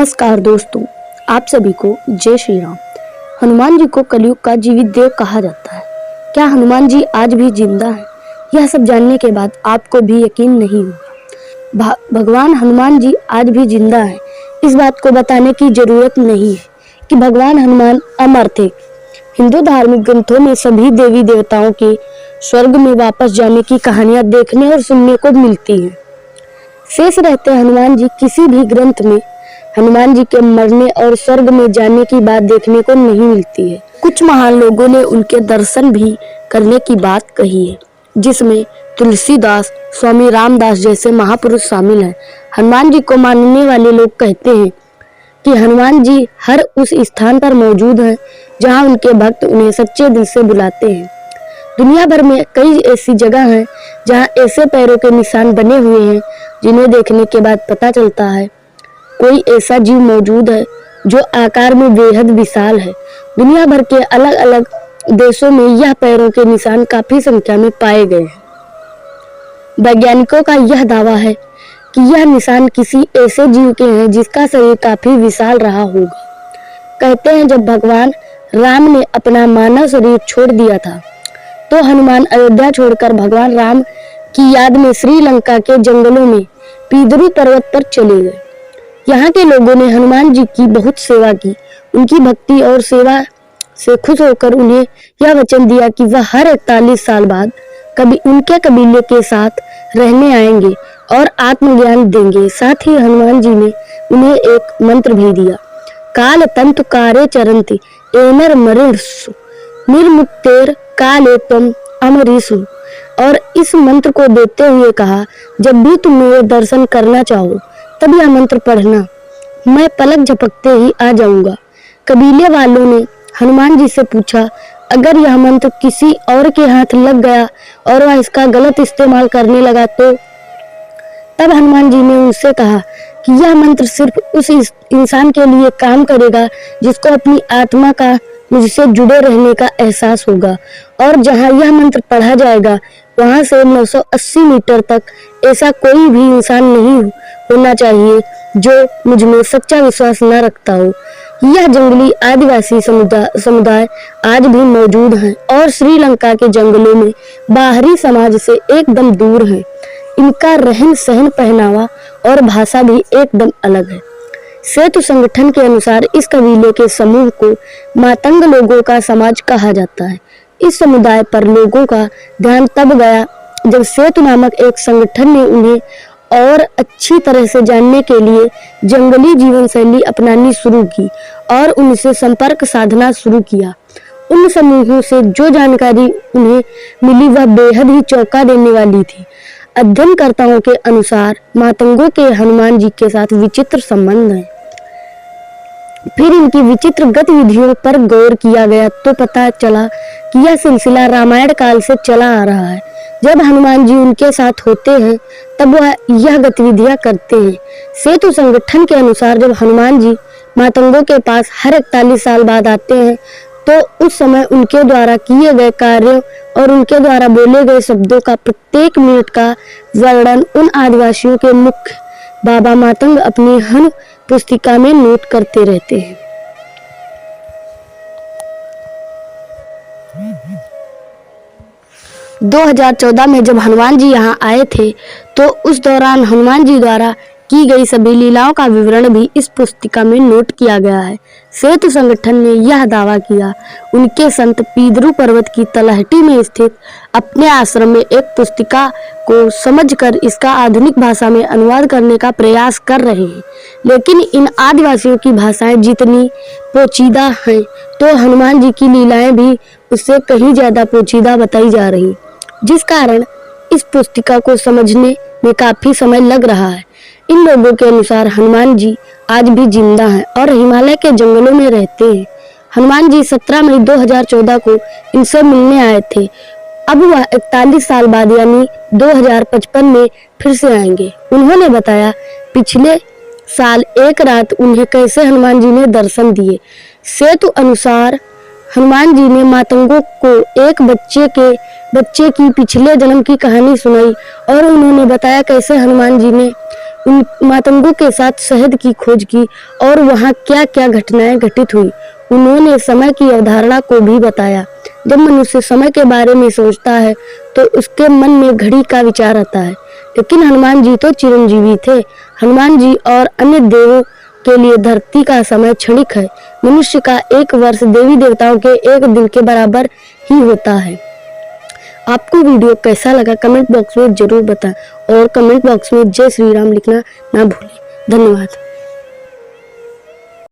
नमस्कार दोस्तों, आप सभी को जय श्री राम। हनुमान जी को कलयुग का जीवित देव कहा जाता है। क्या हनुमान जी आज भी जिंदा हैं? यह सब जानने के बाद आपको भी यकीन नहीं होगा। भगवान हनुमान जी आज भी जिंदा हैं। इस बात को बताने की जरूरत नहीं है कि भगवान हनुमान अमर थे। हिंदू धार्मिक ग्रंथों में सभी देवी देवताओं के स्वर्ग में वापस जाने की कहानियां देखने और सुनने को मिलती हैं। शेष रहते हनुमान जी किसी भी ग्रंथ में हनुमान जी के मरने और स्वर्ग में जाने की बात देखने को नहीं मिलती है। कुछ महान लोगों ने उनके दर्शन भी करने की बात कही है, जिसमें तुलसीदास, स्वामी रामदास जैसे महापुरुष शामिल हैं। हनुमान जी को मानने वाले लोग कहते हैं कि हनुमान जी हर उस स्थान पर मौजूद हैं जहां उनके भक्त उन्हें सच्चे दिल से बुलाते हैं। दुनिया भर में कई ऐसी जगह हैं जहां ऐसे पैरों के निशान बने हुए हैं जिन्हें देखने के बाद पता चलता है कोई ऐसा जीव मौजूद है जो आकार में बेहद विशाल है। दुनिया भर के अलग अलग देशों में यह पैरों के निशान काफी संख्या में पाए गए हैं। वैज्ञानिकों का यह दावा है कि यह निशान किसी ऐसे जीव के हैं जिसका शरीर काफी विशाल रहा होगा। कहते हैं जब भगवान राम ने अपना मानव शरीर छोड़ दिया था तो हनुमान अयोध्या छोड़कर भगवान राम की याद में श्रीलंका के जंगलों में पीदरू पर्वत पर चले गए। यहाँ के लोगों ने हनुमान जी की बहुत सेवा की। उनकी भक्ति और सेवा से खुश होकर उन्हें यह वचन दिया कि वह हर 41 साल बाद कभी उनके कबीले के साथ रहने आएंगे और आत्मज्ञान देंगे। साथ ही हनुमान जी ने उन्हें एक मंत्र भी दिया, काल तंतु कारे चरंति एनर मरिसु निर्मुक्तेर काले तम अमरीसु। और इस मंत्र को देते हुए कहा, जब भी तुम मेरे दर्शन करना चाहो तब यह मंत्र पढ़ना, मैं पलक झपकते ही आ जाऊंगा। कबीले वालों ने हनुमान जी से पूछा, अगर यह मंत्र किसी और के हाथ लग गया और वह इसका गलत इस्तेमाल करने लगा तो? तब हनुमान जी ने उनसे कहा कि यह मंत्र सिर्फ उस इंसान के लिए काम करेगा जिसको अपनी आत्मा का मुझसे जुड़े रहने का एहसास होगा, और जहां यह मंत्र पढ़ा जाएगा वहां से 980 मीटर तक ऐसा कोई भी इंसान नहीं होना चाहिए जो मुझ में सच्चा विश्वास न रखता हो। यह जंगली आदिवासी समुदाय आज भी मौजूद हैं और श्रीलंका के जंगलों में बाहरी समाज से एकदम दूर हैं। इनका रहन सहन, पहनावा और भाषा भी एकदम अलग है। सेतु संगठन के अनुसार इस कबीले के समूह को मातंग लोगों का समाज कहा जाता है। इस समुदाय पर लोगों का ध्यान तब गया जब सेतु नामक एक संगठन ने उन्हें और अच्छी तरह से जानने के लिए जंगली जीवन शैली अपनानी शुरू की और उनसे संपर्क साधना शुरू किया। उन समूहों से जो जानकारी उन्हें मिली वह बेहद ही चौंका देने वाली थी। अध्ययनकर्ताओं के अनुसार मातंगों के हनुमान जी के साथ विचित्र संबंध हैं। फिर इनकी विचित्र गतिविधियों पर गौर किया गया तो पता चला कि यह सिलसिला रामायण काल से चला आ रहा है। जब हनुमान जी उनके साथ होते हैं तब वह यह गतिविधियां करते हैं। सेतु संगठन के अनुसार जब हनुमान जी मातंगों के पास हर 41 साल बाद आते हैं तो उस समय उनके द्वारा किए गए कार्यों और उनके द्वारा बोले गए शब्दों का प्रत्येक मिनट का वर्णन उन आदिवासियों के मुख्य बाबा मातंग अपनी हन पुस्तिका में नोट करते रहते हैं। - 2014 में जब हनुमान जी यहाँ आए थे तो उस दौरान हनुमान जी द्वारा की गई सभी लीलाओं का विवरण भी इस पुस्तिका में नोट किया गया है। सेतु संगठन ने यह दावा किया, उनके संत पीदरू पर्वत की तलहटी में स्थित अपने आश्रम में एक पुस्तिका को समझकर इसका आधुनिक भाषा में अनुवाद करने का प्रयास कर रहे हैं। लेकिन इन आदिवासियों की भाषाएं जितनी पोचीदा हैं तो हनुमान जी की लीलाएं भी उससे कहीं ज्यादा पोचीदा बताई जा रही, जिस कारण इस पुस्तिका को समझने में काफी समय लग रहा है। इन लोगों के अनुसार हनुमान जी आज भी जिंदा हैं और हिमालय के जंगलों में रहते हैं। हनुमान जी 17 मई 2014 को इनसे मिलने आए थे। अब वह 41 साल बाद यानी 2055 में फिर से आएंगे। उन्होंने बताया पिछले साल एक रात उन्हें कैसे हनुमान जी ने दर्शन दिए। सेतु अनुसार हनुमान जी ने मातंगों को एक बच्चे की पिछले जन्म की कहानी सुनाई और उन्होंने बताया कैसे हनुमान जी ने उन मातंगों के साथ शहद की खोज की और वहाँ क्या क्या घटनाएं घटित हुई। उन्होंने समय की अवधारणा को भी बताया। जब मनुष्य समय के बारे में सोचता है तो उसके मन में घड़ी का विचार आता है। लेकिन हनुमान जी तो चिरंजीवी थे। हनुमान जी और अन्य देवों के लिए धरती का समय क्षणिक है। मनुष्य का एक वर्ष देवी देवताओं के एक दिन के बराबर ही होता है। आपको वीडियो कैसा लगा कमेंट बॉक्स में जरूर बताएं और कमेंट बॉक्स में जय श्री राम लिखना ना भूलें। धन्यवाद।